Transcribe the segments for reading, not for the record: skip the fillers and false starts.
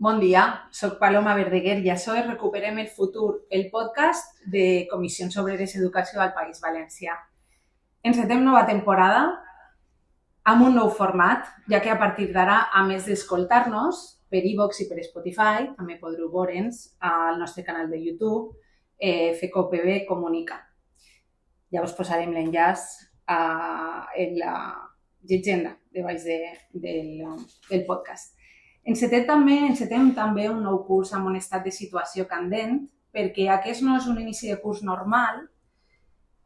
Bon dia, soc Paloma Verdeguer i això és Recuperem el futur, el podcast de Comissions Obreres Educació al País Valencià. Encetem nova temporada amb un nou format, ja que a partir d'ara, a més d'escoltar-nos per iVoox i per Spotify, també podreu veure'ns al nostre canal de YouTube, FECOPB Comunica. Ja us posarem l'enllaç en la llegenda de baix del podcast. Encetem també un nou curs amb un estat de situació candent, perquè aquest no és un inici de curs normal,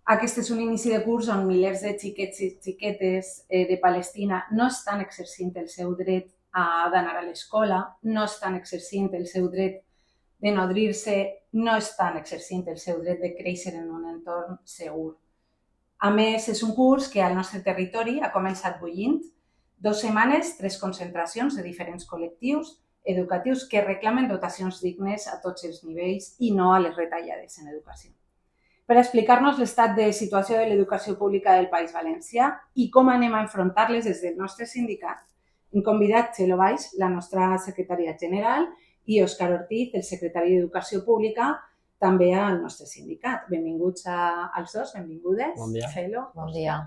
aquest és un inici de curs on milers de xiquets i xiquetes de Palestina no estan exercint el seu dret d'anar a l'escola, no estan exercint el seu dret de nodrir-se, no estan exercint el seu dret de créixer en un entorn segur. A més, és un curs que al nostre territori ha començat bullint. 2 setmanes, 3 concentracions de diferents col·lectius educatius que reclamen dotacions dignes a tots els nivells i no a les retallades en educació. Per explicar-nos l'estat de situació de l'educació pública del País Valencià i com anem a enfrontar-les des del nostre sindicat, hem convidat Txelo Baix, la nostra secretària general, i Òscar Ortiz, el secretari d'Educació Pública, també al nostre sindicat. Benvinguts als dos, benvingudes. Bon dia. Txelo. Bon dia.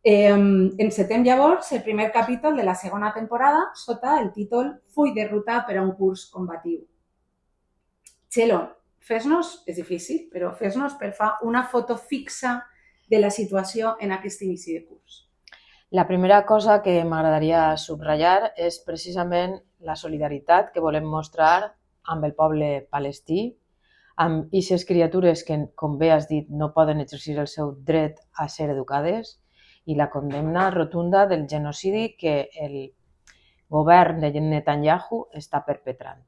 Encetem llavors el primer capítol de la segona temporada sota el títol Full de ruta per a un curs combatiu. Txelo, fes-nos, és difícil, però fes-nos per fa una foto fixa de la situació en aquest inici de curs. La primera cosa que m'agradaria subratllar és precisament la solidaritat que volem mostrar amb el poble palestí, amb aquestes criatures que, com bé has dit, no poden exercir el seu dret a ser educades, i la condemna rotunda del genocidi que el govern de Netanyahu està perpetrant.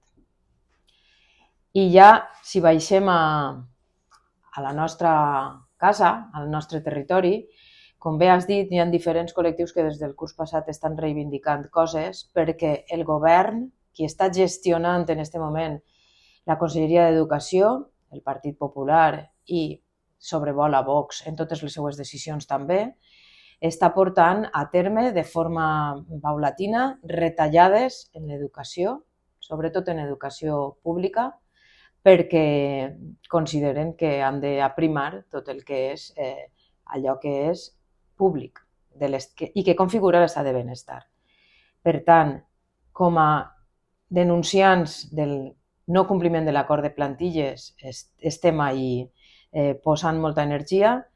I ja, si baixem a la nostra casa, al nostre territori, com bé has dit, hi ha diferents col·lectius que des del curs passat estan reivindicant coses perquè el govern, qui està gestionant en aquest moment la Conselleria d'Educació, el Partit Popular i sobrevola Vox en totes les seues decisions també, està portant a terme de forma paulatina retallades en l'educació, sobretot en educació pública, perquè consideren que han d'aprimar tot el que és allò que és públic i que configura l'estat de benestar. Per tant, com a denunciants del no compliment de l'acord de plantilles estem ahí posant molta energia.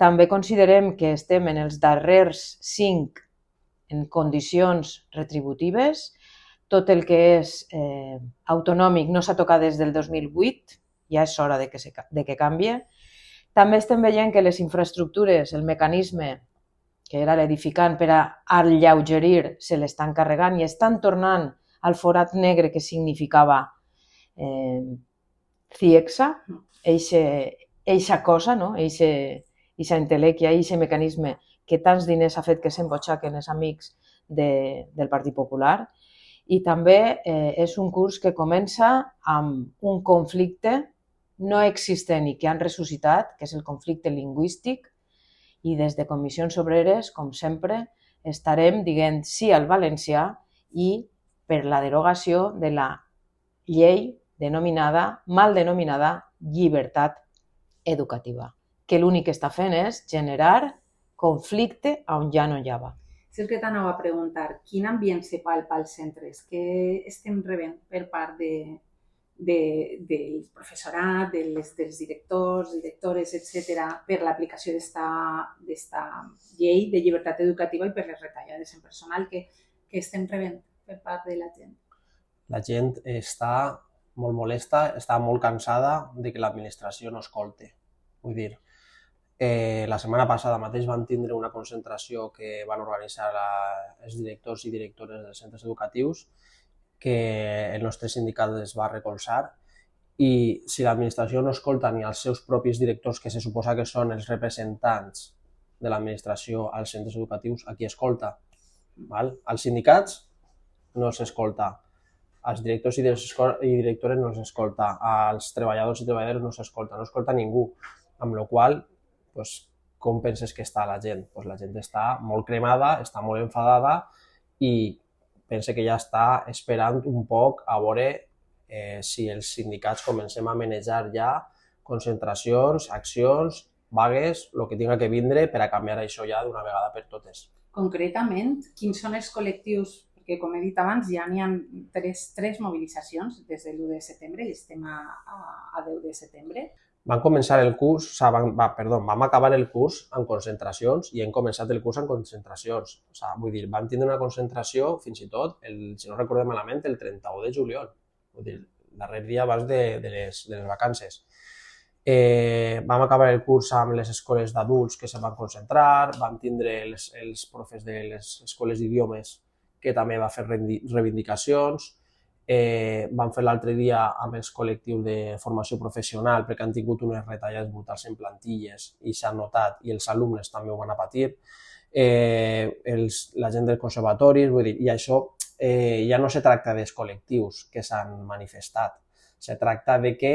També considerem que estem en els darrers 5 en condicions retributives. Tot el que és autonòmic no s'ha tocat des del 2008, ja és hora de que canvie. També estem veient que les infraestructures, el mecanisme, que era l'edificant per a alleugerir, se l'estan carregant i estan tornant al forat negre que significava CIEXA, eixa cosa, no? Eixa entelèquia, eixe mecanisme que tants diners ha fet que s'embotxaquen els amics del Partit Popular. I també és un curs que comença amb un conflicte no existent i que han ressuscitat, que és el conflicte lingüístic, i des de Comissions Obreres, com sempre, estarem dient sí al valencià i per la derogació de la llei mal denominada llibertat educativa, que l'únic que està fent és generar conflicte on ja no hi ha. És el que t'anava a preguntar. Quin ambient se palpa als centres? Què estem rebent per part del professorat, dels directors, directores, etc., per l'aplicació d'esta llei de llibertat educativa i per les retallades en personal que estem rebent per part de la gent? La gent està molt molesta, està molt cansada de que l'administració no escolte. Vull dir, la setmana passada mateix vam tindre una concentració que van organitzar els directors i directores dels centres educatius que el nostre sindicat es va recolzar, i si l'administració no escolta ni els seus propis directors, que se suposa que són els representants de l'administració als centres educatius, a qui escolta? Als sindicats no s'escolta, als directors i directores no s'escolta, als treballadors i treballadores no s'escolta, no escolta ningú, amb la qual cosa, com penses que està la gent? La gent està molt cremada, està molt enfadada i pense que ja està esperant un poc a veure si els sindicats comencem a manejar ja concentracions, accions, vagues, el que tinga que vindre per a canviar això ja d'una vegada per totes. Concretament, quins són els col·lectius? Perquè, com he dit abans, ja n'hi ha tres mobilitzacions des de l'1 de setembre i estem a 10 de setembre. Vam començar el curs, vam acabar el curs en concentracions i hem començat el curs en concentracions. Vull dir, vam tindre una concentració fins i tot, si no recordem malament, el 31 de juliol. Vull dir, el darrer dia abans de les vacances. Vam acabar el curs amb les escoles d'adults que se van concentrar, vam tindre els profes de les escoles d'idiomes que també va fer reivindicacions, vam fer l'altre dia amb els col·lectius de formació professional perquè han tingut unes retallades brutals en plantilles i s'ha notat i els alumnes també ho van a patir, la gent dels conservatoris, vull dir, i això ja no se tracta dels col·lectius que s'han manifestat, se tracta de que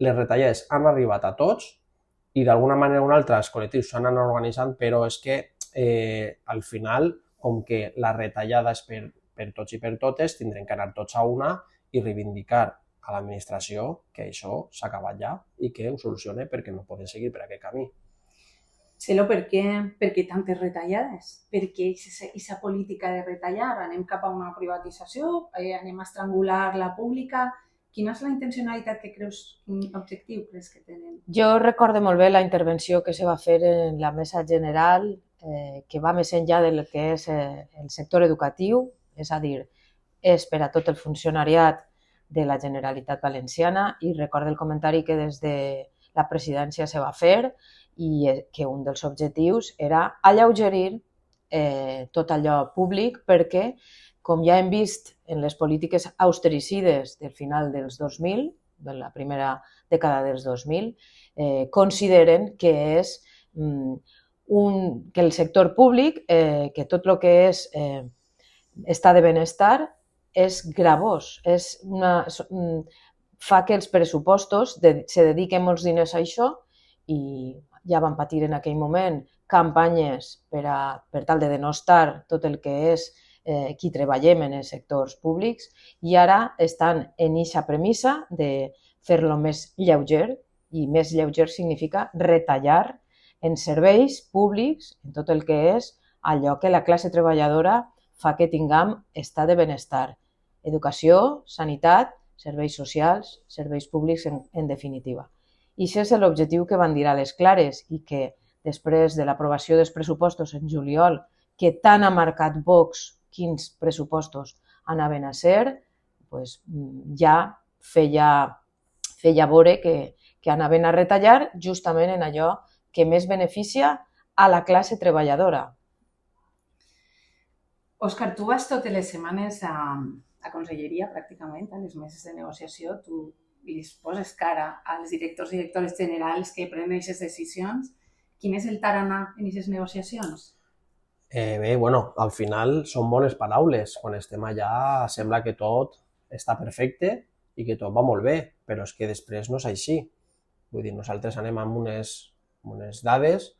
les retallades han arribat a tots i d'alguna manera o una altra els col·lectius s'han anat organitzant, però és que al final, com que la retallada és per tots i per totes, tindrem que anar tots a una i reivindicar a l'administració que això s'ha acabat ja i que ho solucione perquè no poden seguir per aquest camí. Xelo, per què tantes retallades? Per què aquesta política de retallar? Anem cap a una privatització? Anem a estrangular la pública? Quina és la intencionalitat que creus, quin objectiu creus que tenen? Jo recordo molt bé la intervenció que se va fer en la mesa general, que va més enllà del que és el sector educatiu, és a dir, és per a tot el funcionariat de la Generalitat Valenciana, i recordo el comentari que des de la presidència se va fer i que un dels objectius era alleugerir tot allò públic perquè, com ja hem vist en les polítiques austericides del final dels 2000, de la primera dècada dels 2000, consideren que és que el sector públic, que tot el que és estar de benestar, és gravós, fa que els pressupostos se dediquen molts diners a això i ja van patir en aquell moment campanyes per tal de denostar tot el que és qui treballem en els sectors públics i ara estan en eixa premissa de fer-lo més lleuger, i més lleuger significa retallar en serveis públics, en tot el que és allò que la classe treballadora fa que tinguem estat de benestar. Educació, sanitat, serveis socials, serveis públics en definitiva. I això és l'objectiu que van dir a les clares i que després de l'aprovació dels pressupostos en juliol, que tant ha marcat Vox quins pressupostos anaven a ser, ja feia veure que anaven a retallar justament en allò que més beneficia a la classe treballadora. Òscar, tu vas totes les setmanes a conselleria, pràcticament, a les meses de negociació. Tu li poses cara als directors i directores generals que prenen aquestes decisions. Quin és el tarannà en aquestes negociacions? Bé, al final són bones paraules. Quan estem allà sembla que tot està perfecte i que tot va molt bé, però és que després no és així. Vull dir, nosaltres anem amb unes dades,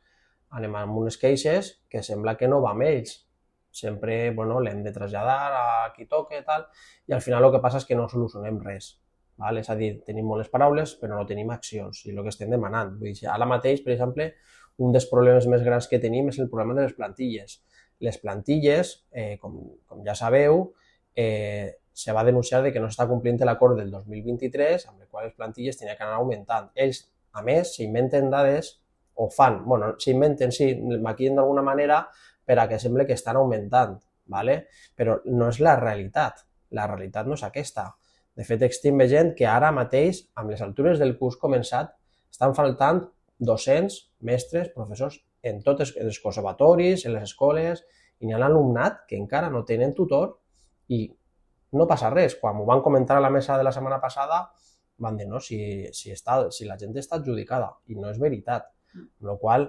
anem amb unes queixes que sembla que no va amb ells. Sempre l'hem de traslladar a qui toca i tal, i al final el que passa és que no solucionem res. És a dir, tenim moltes paraules però no tenim accions, i és el que estem demanant. Vull dir, ara mateix, per exemple, un dels problemes més grans que tenim és el problema de les plantilles. Les plantilles, com ja sabeu, se va denunciar que no s'està complint l'acord del 2023, amb el qual les plantilles tenien que anar augmentant. Ells, a més, s'inventen dades, o fan, s'inventen, sí, maquillen d'alguna manera per a que sembli que estan augmentant, però no és la realitat no és aquesta. De fet, estem veient que ara mateix, amb les altures del curs començat, estan faltant docents, mestres, professors en tots els conservatoris, en les escoles, i n'hi ha alumnat que encara no tenen tutor i no passa res. Quan m'ho van comentar a la mesa de la setmana passada, van dir, no, si la gent està adjudicada, i no és veritat. Amb la qual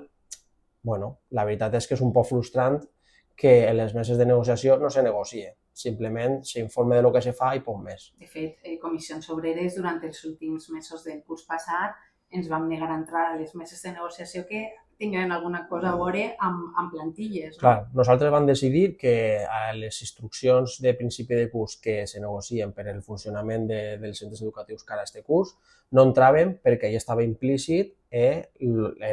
cosa, la veritat és que és un poc frustrant que en les meses de negociació no se negocie. Simplement s'informa del que se fa i poc més. De fet, Comissions Obreres, durant els últims mesos del curs passat, ens vam negar a entrar a les meses de negociació que tindran alguna cosa a veure amb plantilles. No? Clar, nosaltres vam decidir que a les instruccions de principi de curs que se negocien per al funcionament dels centres educatius cara a aquest curs no entraven perquè ja estava implícit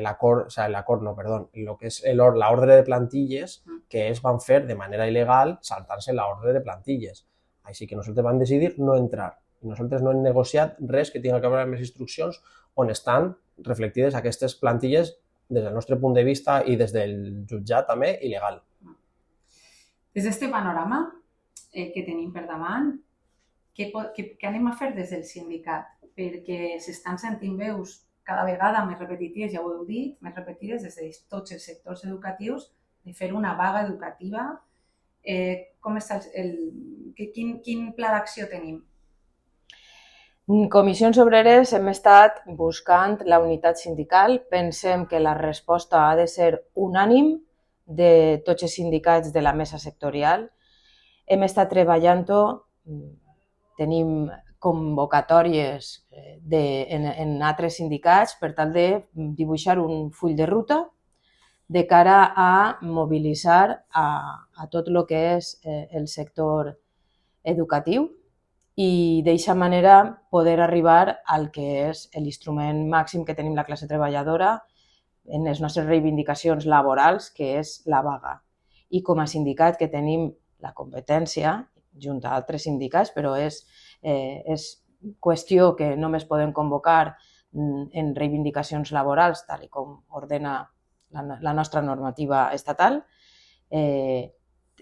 l'acord, el que és l'ordre de plantilles que ells van fer de manera il·legal saltant-se l'ordre de plantilles. Així que nosaltres vam decidir no entrar. I nosaltres no hem negociat res que tingui a veure amb les instruccions on estan reflectides aquestes plantilles des del nostre punt de vista i des del jutjat també il·legal. Des d'aquest panorama que tenim per davant, què anem a fer des del sindicat? Perquè s'estan sentint veus cada vegada més repetitives, ja ho heu dit, més repetides des de tots els sectors educatius, de fer una vaga educativa. Com està quin pla d'acció tenim? Comissions Obreres hem estat buscant la unitat sindical. Pensem que la resposta ha de ser unànim de tots els sindicats de la mesa sectorial. Hem estat treballant-ho, tenim convocatòries en altres sindicats per tal de dibuixar un full de ruta de cara a mobilitzar a tot el que és el sector educatiu i d'aquesta manera poder arribar al que és l'instrument màxim que tenim la classe treballadora en les nostres reivindicacions laborals, que és la vaga. I com a sindicat que tenim la competència, junt a altres sindicats, però és qüestió que només podem convocar en reivindicacions laborals, tal com ordena la nostra normativa estatal,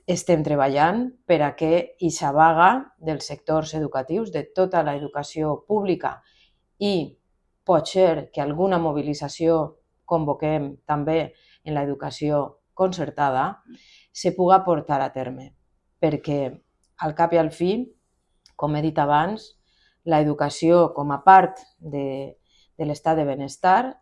estem treballant per a que aquesta vaga dels sectors educatius, de tota l'educació pública i pot ser que alguna mobilització convoquem també en l'educació concertada, se puga portar a terme. Perquè al cap i al fi, com he dit abans, l'educació com a part de l'estat de benestar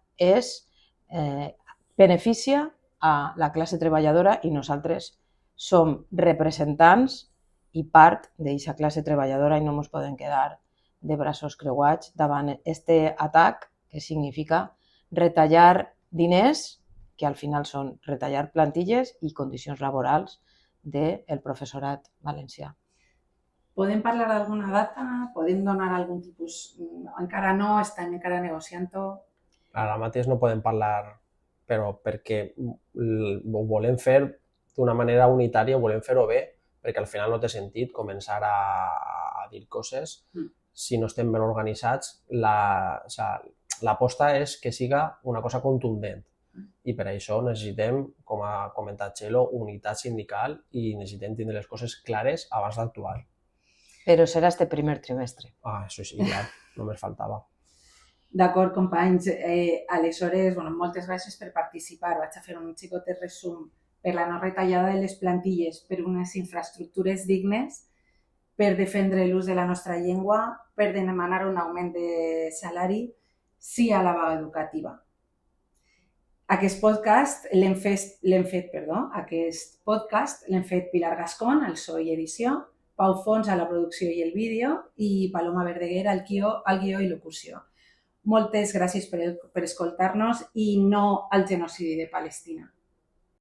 beneficia a la classe treballadora i nosaltres som representants i part d'aquesta classe treballadora i no ens podem quedar de braços creuats davant aquest atac que significa retallar diners, que al final són retallar plantilles i condicions laborals del professorat valencià. Podem parlar d'alguna data? Podem donar algun tipus? Encara no, estem encara negociant-ho. Ara mateix no podem parlar, però perquè ho volem fer d'una manera unitària, ho volem fer-ho bé, perquè al final no té sentit començar a dir coses si no estem ben organitzats. L'aposta és que siga una cosa contundent i per això necessitem, com ha comentat Txelo, unitat sindical i necessitem tindre les coses clares abans d'actuar. Però serà este primer trimestre. Això sí, clar, només faltava. D'acord, companys. Aleshores, moltes gràcies per participar. Vaig a fer un xicotet resum per la no retallada de les plantilles, per unes infraestructures dignes, per defendre l'ús de la nostra llengua, per demanar un augment de salari, sí a la vaga educativa. Aquest podcast l'hem fet Pilar Gascón, al so i edició, Pau Fons a la producció i el vídeo i Paloma Verdeguer al guió i locució. Moltes gràcies per escoltar-nos i no al genocidi de Palestina.